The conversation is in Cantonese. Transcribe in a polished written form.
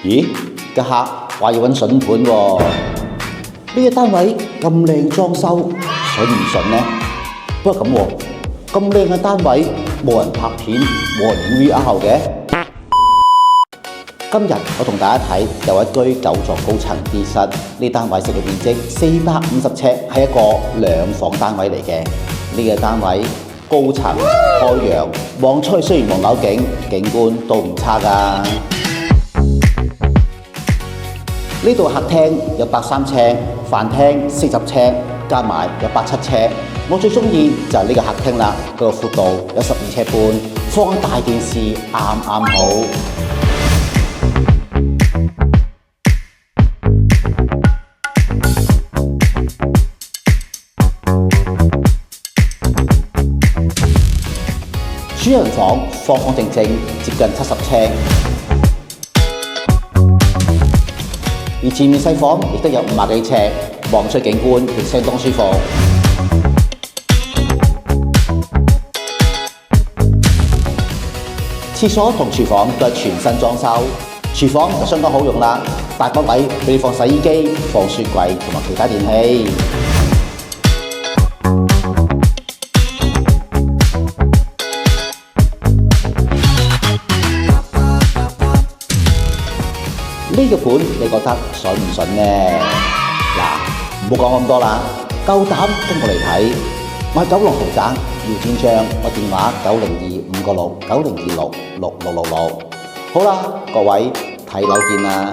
咦，個客話要揾筍盤喎，呢個單位咁靚裝修，筍唔筍呢？不過咁喎，咁靚嘅單位冇人拍片，冇人影 VR 嘅。今日我同大家睇有一居9座高層別室，呢單位實際面積450尺，係一個2房單位嚟嘅。呢個單位高層開揚，望出去雖然望樓景，景觀都唔差㗎。呢度客廳有130尺，飯廳40尺，加埋有107尺。我最中意就係呢個客廳啦，佢個闊度有12尺半，放大電視啱啱好。主人房方方正正，接近70尺。而前面細房亦都有50幾尺，望出景觀亦相當舒服。廁所同廚房都係全新裝修，廚房就相當好用啦，大把位俾你放洗衣機、放雪櫃同埋其他電器。呢個盤你覺得筍唔筍呢？嗱，唔好講咁多啦，夠膽跟我嚟睇。我係九龍豪宅姚展章，我電話902-566-9026-6666。好啦，各位睇樓見啦。